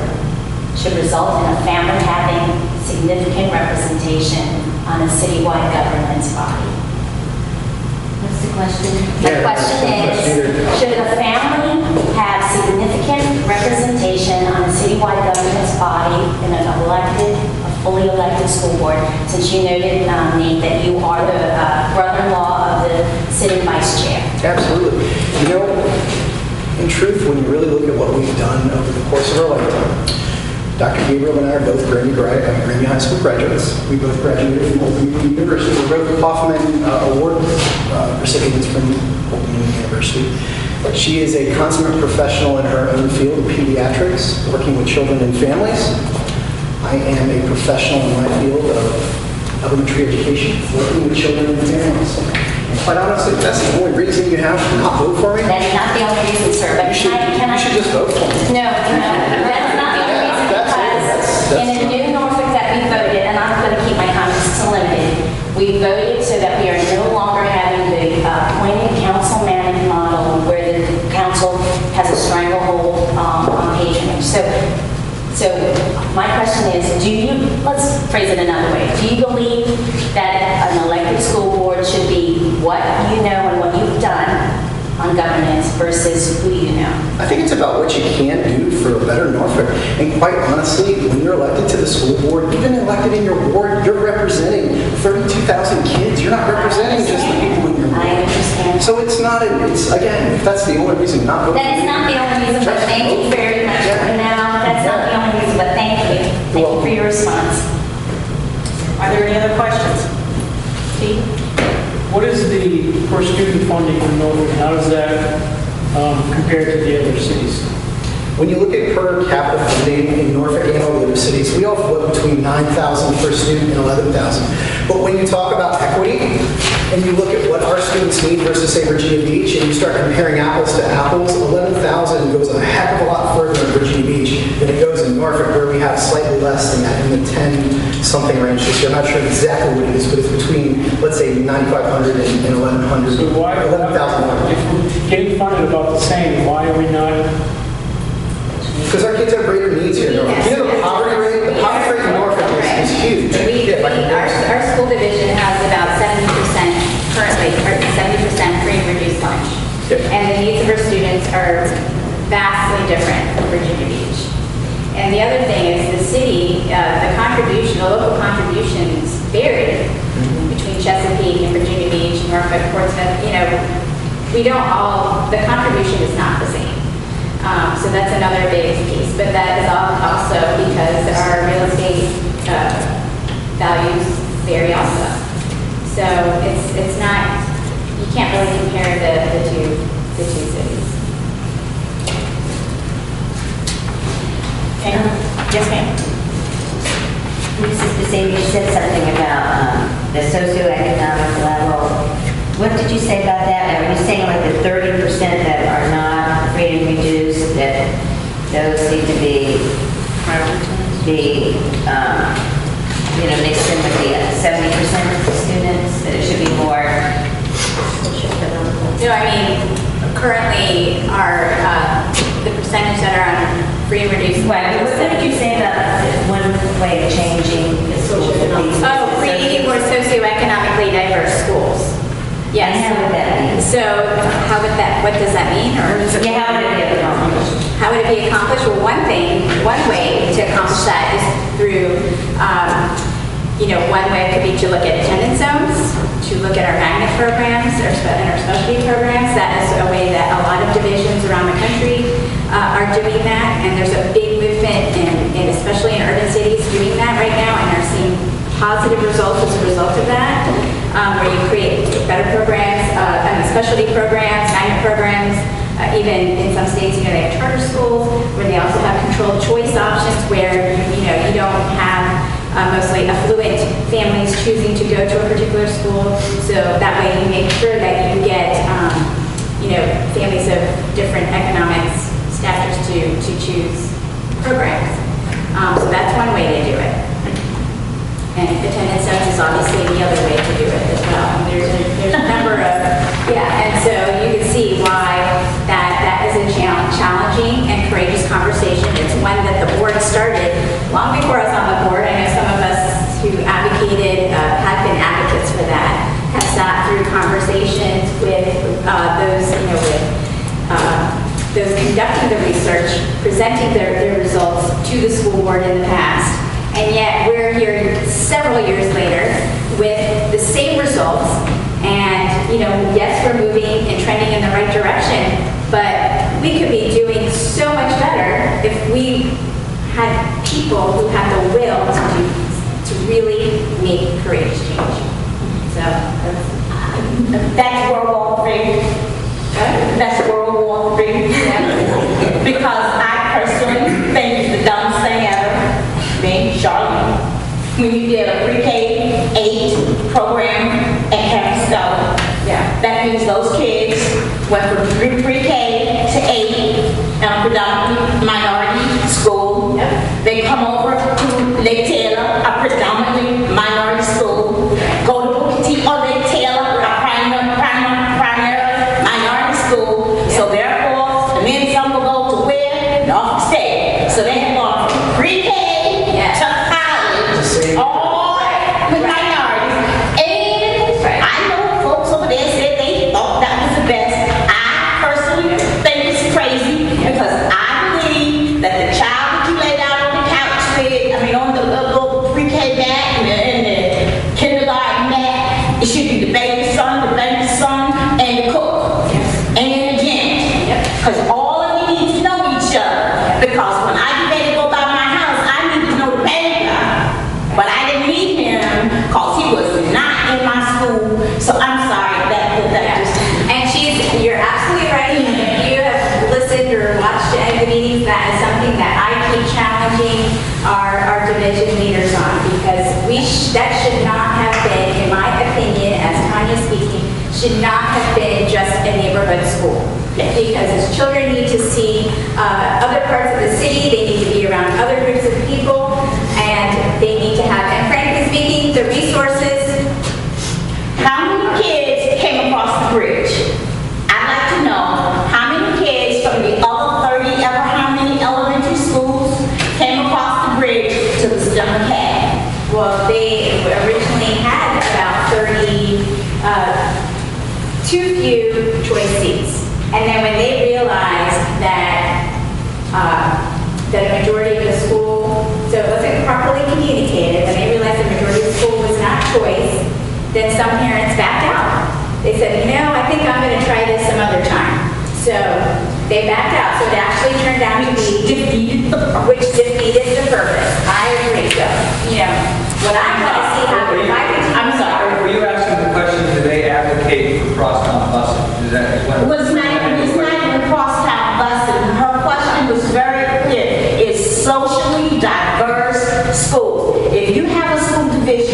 should result in a family having significant representation on a citywide governance body? What's the question? The question is, should a family have significant representation on a citywide governance body in a fully elected school board? Since you noted, Nate, that you are the brother-in-law of the sitting vice chair. Absolutely. In truth, when you really look at what we've done over the course of our lifetime, Dr. Gabriel and I are both Grammy High School graduates. We both graduated from Old Union University. We're both Hoffman Award recipients from Old Union University. She is a consummate professional in her own field of pediatrics, working with children and families. I am a professional in my field of elementary education, working with children and families. And quite honestly, that's the only reason you have to not vote for me. That's not the only reason, sir. But You should just vote for me. No, that's not the only reason, because in a new Norfolk that we voted, and I'm going to keep my comments to limited, we voted so that we are no longer having the appointed council manager model where the council has a stranglehold on patronage. So my question is, let's phrase it another way. Do you believe that an elected school board should be what you know and what you've done on governance versus who you know? I think it's about what you can do for a better Norfolk. And quite honestly, when you're elected to the school board, even elected in your ward, you're representing 32,000 kids. You're not representing just the people in your ward. I understand. So again, if that's the only reason not voting. That is not the only reason, but thank you very much. No, that's not the only reason, but thank you. Thank you for your response. Are there any other questions? Steve? What is the per student funding for Norfolk? How does that compare to the other cities? When you look at per capita funding in Norfolk and all the other cities, we all flip between 9,000 per student and 11,000. But when you talk about equity, and you look at what our students need versus, say, Virginia Beach, and you start comparing apples to apples, 11,000 goes a heck of a lot further in Virginia Beach than it goes in Norfolk, where we have slightly less than that, in the 10-something range this year. I'm not sure exactly what it is, but it's between, let's say, 9,500 and 1,100. So why, 11,000. if we're getting funded about the same, why are we not? Because our kids have greater needs here. Yes. The poverty rate in Norfolk is huge. Our school division has about 70% currently, or 70% free and reduced lunch. Yep. And the needs of our students are vastly different from Virginia Beach. And the other thing is the city, the local contributions vary between Chesapeake and Virginia Beach, Norfolk, Portsmouth. The contribution is not the same. So that's another big piece, but that is also because our real estate values vary also. So it's not, you can't really compare the two cities. Okay. Yes, ma'am. said something about the socioeconomic level. What did you say about that? Are you saying like the 30% that are not free and reduced, that those need to be mixed in with the 70% of the students, that it should be more? No, I mean, currently the percentage that are on free and reduced. Right, but what did you say about one way of changing the schools? Creating more socioeconomically diverse schools. Yes. And how would that be? So, what does that mean? Or Yeah, how would it be accomplished? How would it be accomplished? Well, one way to accomplish that is through, one way could be to look at attendance zones, to look at our magnet programs and our specialty programs. That is a way that a lot of divisions around the country are doing that, and there's a big movement, especially in urban cities, doing that right now, and are seeing positive results as a result of that, where you create better programs, specialty programs, magnet programs. Even in some states, they have charter schools where they also have controlled choice options where you don't have mostly affluent families choosing to go to a particular school. So that way you make sure that you get families of different economic statures to choose programs. So that's one way to do it. And attendance zones is obviously the other way to do it as well. And there's a number of, and so you can see why that is a challenging and courageous conversation. It's one that the board started long before I was on the board. I know some of us who advocated, have been advocates for that, have sat through conversations with those conducting the research, presenting their results to the school board in the past. And yet we're here several years later with the same results. And, yes, we're moving and trending in the right direction, but we could be doing so much better if we had people who had the will to really make courageous change. So That's World War III. That's World War III. Because I personally think it's the dumbest thing ever. Being Charlotte, when you did a pre-K 8 program at Campus Stone, that means those kids went from pre-K to 8 in a predominantly minority school. They come over to Lake Taylor, a predominantly minority school. Go to Booker T or Lake Taylor, a primary minority school. So therefore, and then some will go to where? Norfolk State. So they have gone from pre-K to college, all with minorities. And I know folks over there said they thought that was the best. I personally think it's crazy because I believe that the child that you laid out on the couch with, on the little pre-K mat and the kindergarten mat, it should be the baby son, and the cook, and the gym. Because all of you need to know each other. Because when I get ready to go by my house, I need to know the baby. But I didn't meet him because he was not in my school. So I'm sorry that just... And you're absolutely right. If you have listened or watched any of the meetings, that is something that I keep challenging our division leaders on, because that should not have been, in my opinion, as Tanya speaking, should not have been just a neighborhood school. Because as children need to see other parts of the city, they need to be around other groups of people, and they need to have, and frankly speaking, the resources. How many kids came across the bridge? I'd like to know how many kids from the other 30, how many elementary schools came across the bridge to the STEM Academy? Well, they originally had about 30, too few choice seats. And then when they realized that a majority of the school, so it wasn't properly communicated, when they realized the majority of the school was not choice, then some parents backed out. They said, I think I'm going to try this some other time. So they backed out. So it actually turned out to be which defeated the purpose. I agree. So, what I want to see happen, if I continue. I'm sorry. Were you asking the question, do they advocate for cross-town busing? Is that what? It's not even crosstown busing. Her question was very clear. It's socially diverse schools. If you have a school division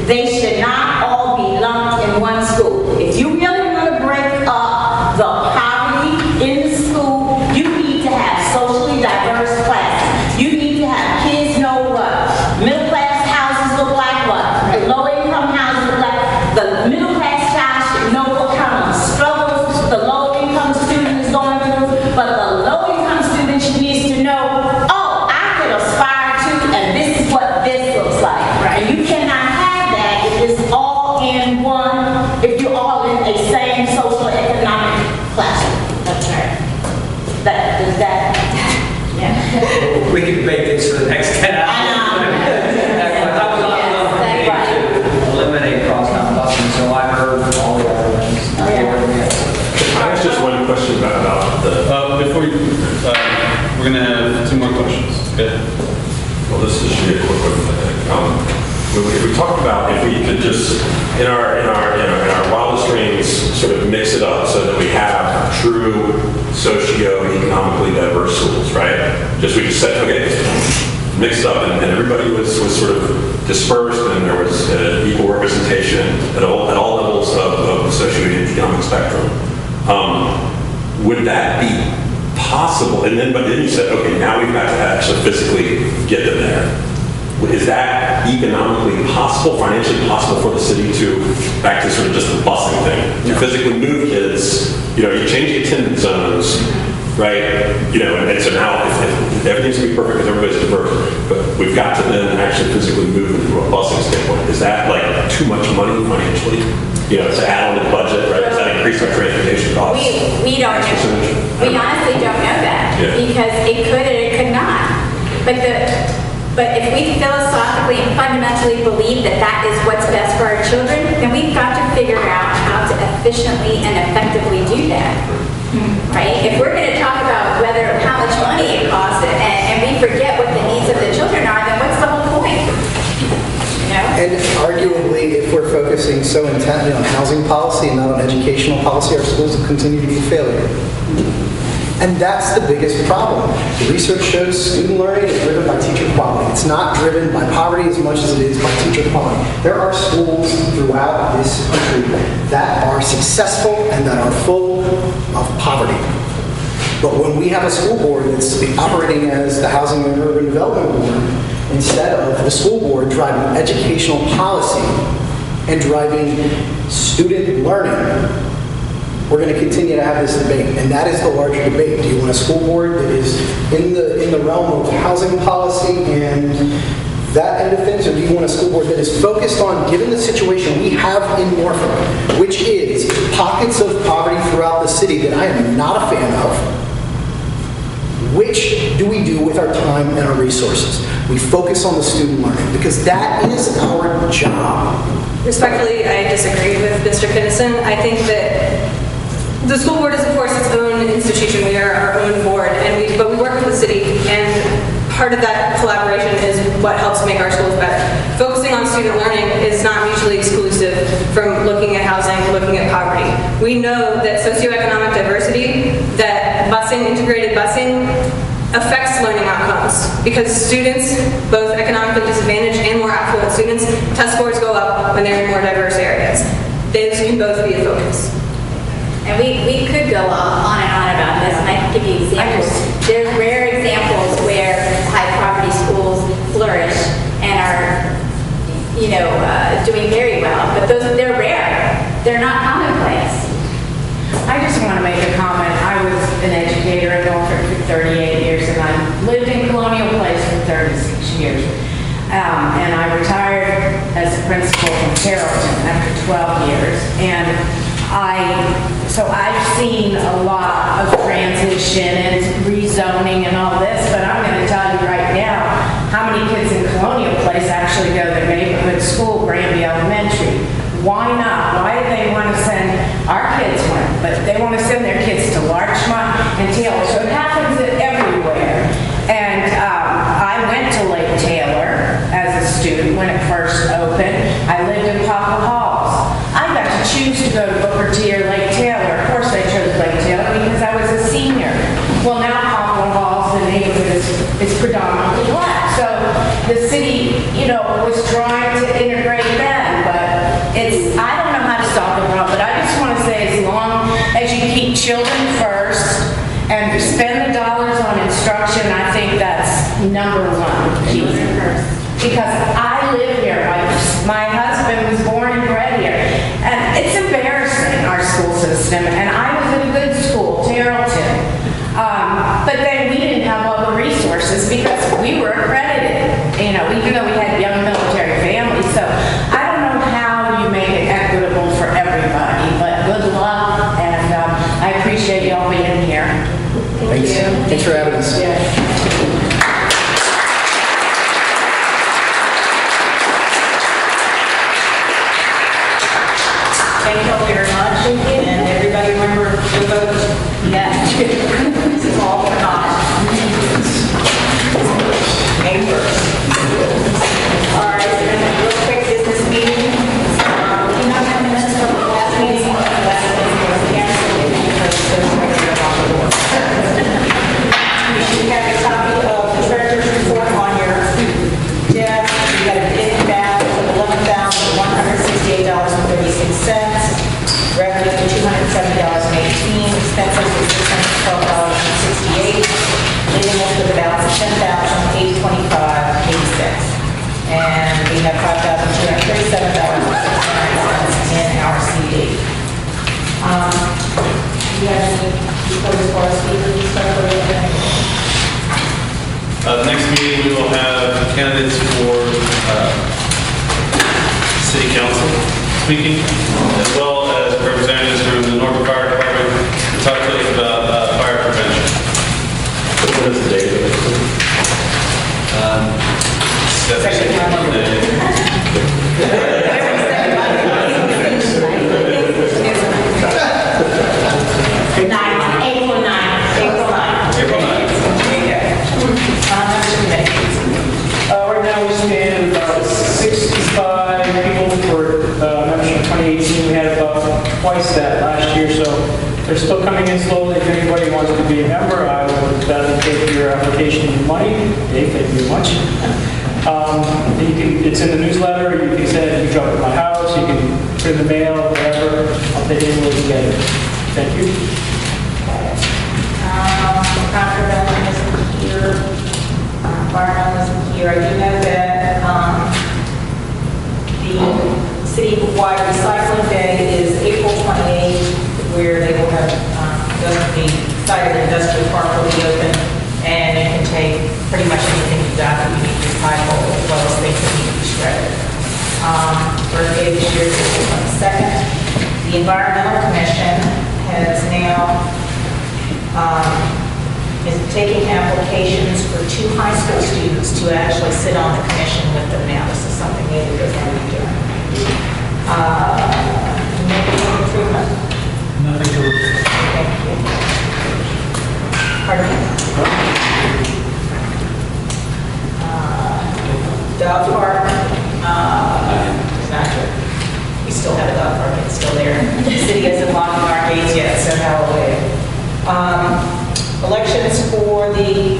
They should not all be lumped in one school. If you really want to break up the poverty in the school, you need to have socially diverse classes. You need to have kids know what middle class houses look like, what low income houses look like. The middle class child should know what kind of struggles the low income student is going through, but the low income student needs to know, oh, I could aspire to, and this is what this looks like. And you cannot have that if it's all in one, if you're all in a same social economic classroom. That's right. Does that, yeah. We can debate this for the next 10 hours. I know. Eliminate cross-town busing, so I heard all the other ones. That's just one question about the... Before you, we're going to have 2 more questions. Okay. Well, this is should be a quick one, I think. We talked about if we could just, in our wildest dreams, sort of mix it up so that we have true socio-economically diverse schools, right? We just said, okay, mixed up, and everybody was sort of dispersed, and there was equal representation at all levels of the socio-economic spectrum. Would that be possible? But then you said, okay, now we've got to actually physically get them there. Is that economically possible, financially possible for the city to, back to sort of just the busing thing, to physically move kids? You change the attendance zones, right? And so now if everything's going to be perfect because everybody's diverse, but we've got to then actually physically move into a busing standpoint. Is that like too much money financially? To add on to the budget, right? Does that increase our transportation costs? We don't know. We honestly don't know that because it could and it could not. But if we philosophically and fundamentally believe that that is what's best for our children, then we've got to figure out how to efficiently and effectively do that. Right? If we're going to talk about how much money it costs and we forget what the needs of the children are, then what's the whole point? And arguably, if we're focusing so intently on housing policy and not on educational policy, our schools will continue to be a failure. And that's the biggest problem. The research shows student learning is driven by teacher quality. It's not driven by poverty as much as it is by teacher quality. There are schools throughout this country that are successful and that are full of poverty. But when we have a school board that's operating as the Housing and Urban Development Board, instead of the school board driving educational policy and driving student learning, we're going to continue to have this debate, and that is the larger debate. Do you want a school board that is in the realm of housing policy and that end of things, or do you want a school board that is focused on, given the situation we have in Norfolk, which is pockets of poverty throughout the city that I am not a fan of? Which do we do with our time and our resources? We focus on the student learning because that is our job. Respectfully, I disagree with Mr. Kinnison. I think that the school board is, of course, its own institution. We are our own board, but we work with the city, and part of that collaboration is what helps make our schools better. Focusing on student learning is not mutually exclusive from looking at housing, looking at poverty. We know that socioeconomic diversity, that integrated busing, affects learning outcomes because students, both economically disadvantaged and more affluent students, test scores go up when they're in more diverse areas. Those can both be a focus. And we could go on and on about this, and I can give you examples. There's rare examples where high poverty schools flourish and are, doing very well. But they're rare. They're not commonplace. I just want to make a comment. I was an educator in Norfolk for 38 years, and I lived in Colonial Place for 36 years. And I retired as a principal from Carrollton after 12 years. And so I've seen a lot of transition and rezoning and all this, but I'm going to tell you right now, how many kids in Colonial Place actually go to their neighborhood school, Granby Elementary? Why not? Why do they want to send, our kids went, but they want to send their kids to Larchmont and Taylor. So it happens everywhere. And I went to Lake Taylor as a student when it first opened. I lived in Poplar Halls. I got to choose to go to Booker T or Lake Taylor. Of course I chose Lake Taylor because I was a senior. Well, now Poplar Halls, the neighborhood is predominantly black. So the city, was trying to integrate them. system, and I was in a good school, Tarleton. But then we didn't have all the resources because we were accredited, you know, even though we had young military families. So I don't know how you make it equitable for everybody, but good luck, and I appreciate y'all being here. Thanks. Thanks for having us. Thank you all very much, and everybody remember to vote yes. This is all for naught. May 1st. All right, so then a real quick business meeting. We not have minutes from the last meeting. The last meeting was canceled because there was no regular on the board. You should have a copy of the treasurer's report on your desk. You got a bid back of $11,168.36. Revenue $270.18. Expenses were $612.68. Leaving us with a balance of $10,825.86. And we have $5,237.69 in our CD. Do you have any proposed for our speakers? The next meeting, we will have candidates for City Council speaking, as well as representatives from the Norfolk Fire Department to talk to us about fire prevention. What is the date of it? Second Monday. April 9th. April 9th. Right now, we stand about 65 people for membership in 2018. We had about twice that last year, so they're still coming in slowly. If anybody wants to be a member, I would gladly take your application and money. Dave, thank you very much. It's in the newsletter. You can send it, you can drop it at my house, you can put it in the mail, whatever. I'll take it and we'll together. Thank you. Contraband isn't here. Environmental isn't here. I do know that the city-wide recycling day is April 28th, where they will have the site of the industrial park will be open, and you can take pretty much anything you got that you need to recycle, as well as things that need to be shredded. Birthday this year is April 22nd. The Environmental Commission has now is taking applications for 2 high school students to actually sit on the commission with them now. This is something new that they're going to be doing. Neighborhood improvement. Nothing to report. Thank you. Pardon me? Dog park. Not sure. We still have a dog park. It's still there. The city hasn't locked our gates yet, so hallelujah. Elections for the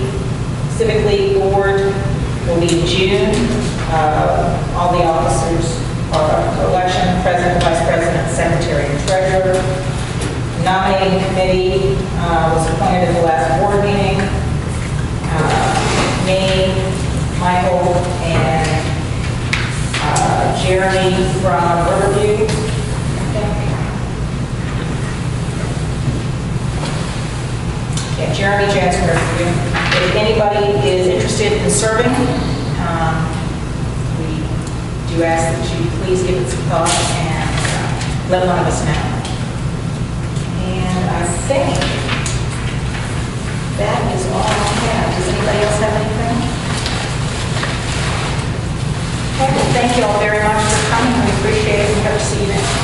Civic League Board will be in June. All the officers are election, president, vice president, secretary, and treasurer. Nominating committee was appointed at the last board meeting. Me, Michael, and Jeremy from Riverview. Yeah, Jeremy Jones from Riverview. If anybody is interested in serving, we do ask that you please give it some thought and let one of us know. And I think that is all I have. Does anybody else have anything? Okay, well, thank you all very much for coming. We appreciate it. We hope to see you next